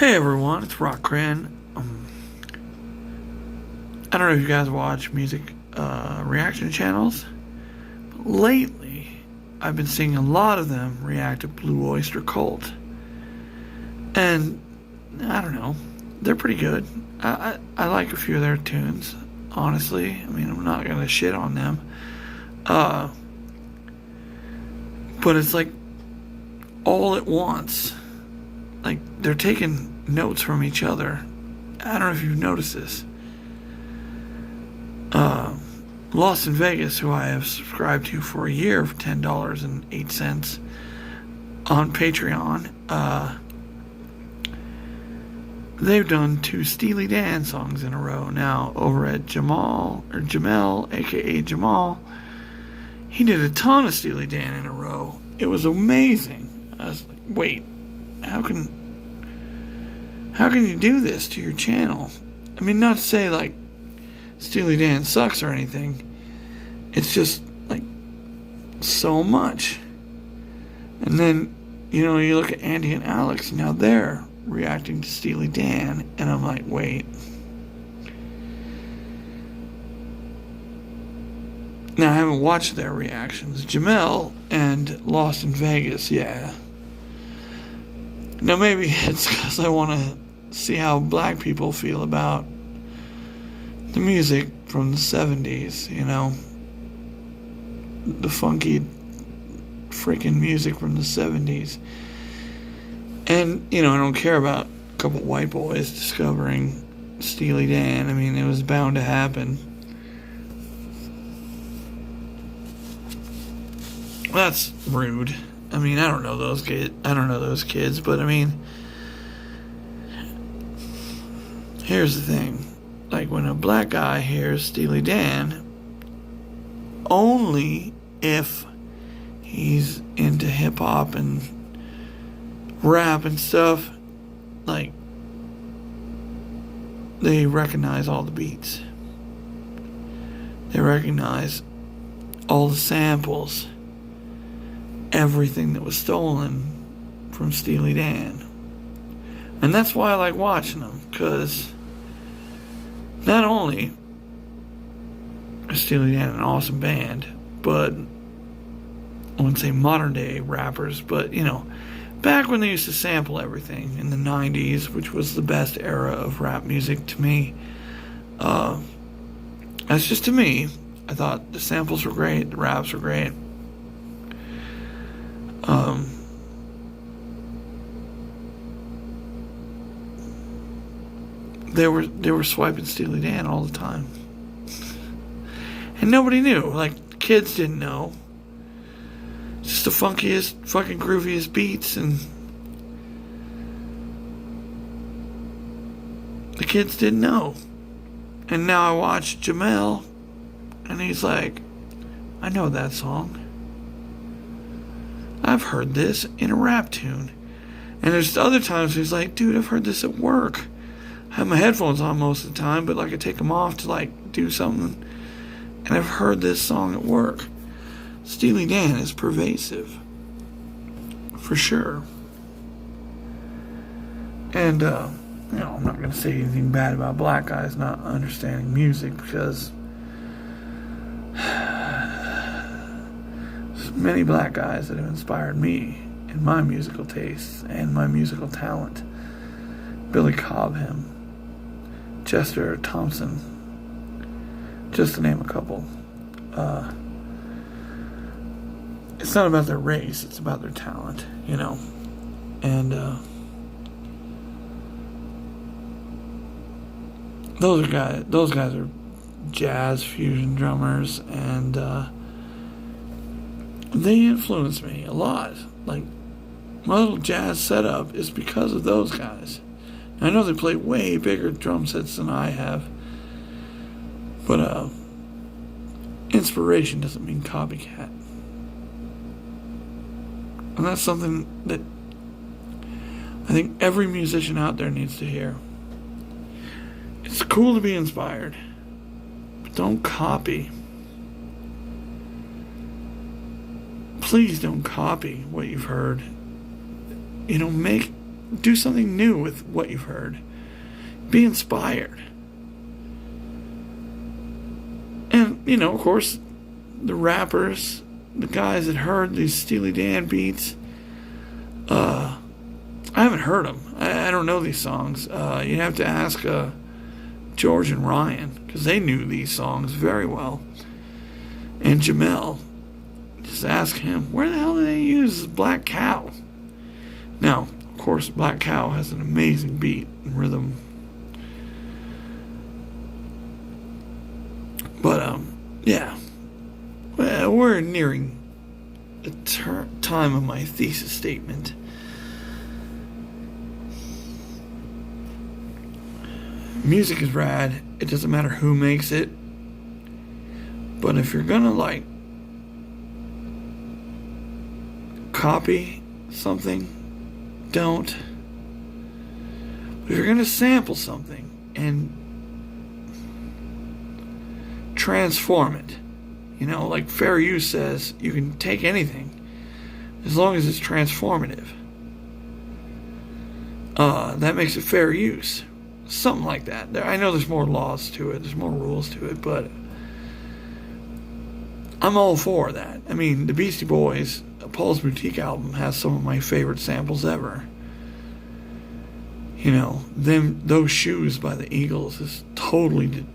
Hey everyone, it's Rock Cran. I don't know if you guys watch music reaction channels, but lately I've been seeing a lot of them react to Blue Oyster Cult. And I don't know, they're pretty good. I like a few of their tunes, honestly. I mean, I'm not gonna shit on them. But it's like all at once. Like, they're taking notes from each other. I don't know if you've noticed this. Lost in Vegas, who I have subscribed to for a year for $10.08 on Patreon, they've done 2 Steely Dan songs in a row. Now, over at Jamel, aka Jamal, he did a ton of Steely Dan in a row. It was amazing. I was like, wait, how can you do this to your channel? I mean, not to say like Steely Dan sucks or anything. It's just like so much. And then, you look at Andy and Alex, now they're reacting to Steely Dan, and I'm like, wait. Now, I haven't watched their reactions. Jamel and Lost in Vegas, yeah. Now, maybe it's because I want to see how black people feel about the music from the 70s, the funky freaking music from the 70s. And, I don't care about a couple white boys discovering Steely Dan. I mean, it was bound to happen. That's rude. I mean, I don't know those kids, but I mean, here's the thing. Like, when a black guy hears Steely Dan, only if he's into hip-hop and rap and stuff, like, they recognize all the beats. They recognize all the samples, everything that was stolen from Steely Dan. And that's why I like watching them, because not only is Steely Dan an awesome band, but I wouldn't say modern day rappers, but back when they used to sample everything in the 90s, which was the best era of rap music to me, that's just to me. I thought the samples were great, the raps were great. They were swiping Steely Dan all the time, and nobody knew. Like, kids didn't know. Just the funkiest, fucking grooviest beats, and the kids didn't know. And now I watch Jamel, and he's like, I know that song. I've heard this in a rap tune. And there's other times he's like, dude, I've heard this at work. I have my headphones on most of the time, but like I take them off to like do something, and I've heard this song at work. Steely Dan is pervasive, for sure. And I'm not going to say anything bad about black guys not understanding music, because there's many black guys that have inspired me in my musical tastes and my musical talent. Billy Cobham, Chester Thompson, just to name a couple. It's not about their race, it's about their talent, And those guys are jazz fusion drummers, and they influence me a lot. Like, my little jazz setup is because of those guys. I know they play way bigger drum sets than I have, but inspiration doesn't mean copycat. And that's something that I think every musician out there needs to hear. It's cool to be inspired, but don't copy. Please don't copy what you've heard. Make do something new with what you've heard. Be inspired. And, you know, of course, the rappers, the guys that heard these Steely Dan beats, I haven't heard them. I don't know these songs. You'd have to ask George and Ryan, because they knew these songs very well. And Jamel, just ask him, where the hell did they use Black Cow? Now, of course, Black Cow has an amazing beat and rhythm. But, yeah. Well, we're nearing the time of my thesis statement. Music is rad. It doesn't matter who makes it. But if you're gonna, like, copy something, don't. But if you're gonna sample something and transform it, you know, like fair use says, you can take anything as long as it's transformative. That makes it fair use. Something like that. I know there's more laws to it, there's more rules to it, but I'm all for that. I mean, the Beastie Boys, Paul's Boutique album, has some of my favorite samples ever. You know, those shoes by the Eagles is totally,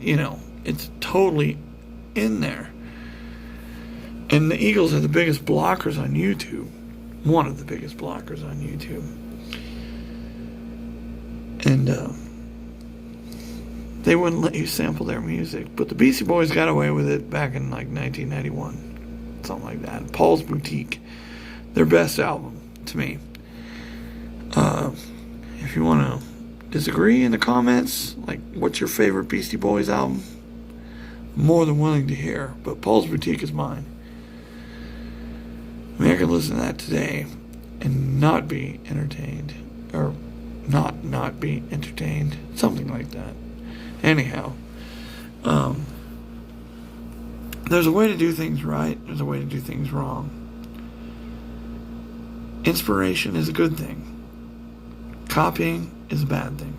you know, it's totally in there. And the Eagles are the biggest blockers on YouTube. One of the biggest blockers on YouTube. And they wouldn't let you sample their music. But the Beastie Boys got away with it back in like 1991. Something like that. Paul's Boutique. Their best album, to me. If you want to disagree in the comments, like, what's your favorite Beastie Boys album? I'm more than willing to hear. But Paul's Boutique is mine. I mean, I could listen to that today and not be entertained. Or not be entertained. Something like that. Anyhow, there's a way to do things right. There's a way to do things wrong. Inspiration is a good thing. Copying is a bad thing.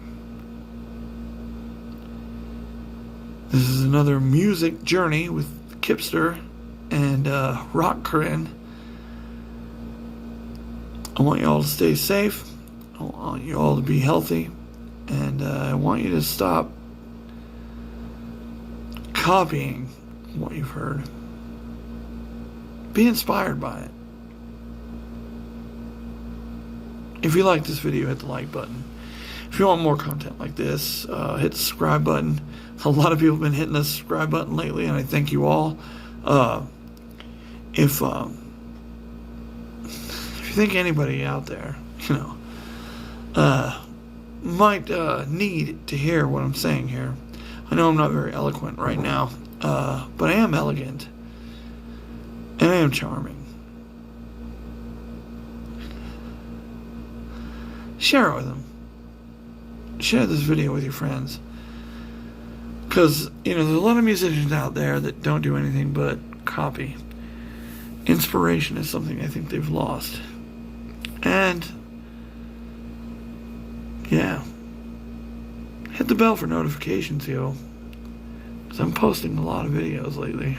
This is another music journey with Kipster and Rock Corinne. I want you all to stay safe. I want you all to be healthy. And I want you to stop copying what you've heard. Be inspired by it. If you like this video, hit the like button. If you want more content like this, hit the subscribe button. A lot of people have been hitting the subscribe button lately, and I thank you all. If you think anybody out there, you know, might need to hear what I'm saying here. I know I'm not very eloquent right now, but I am elegant, and I am charming. Share it with them. Share this video with your friends. Because, you know, there's a lot of musicians out there that don't do anything but copy. Inspiration is something I think they've lost. And yeah, hit the bell for notifications, yo, because I'm posting a lot of videos lately.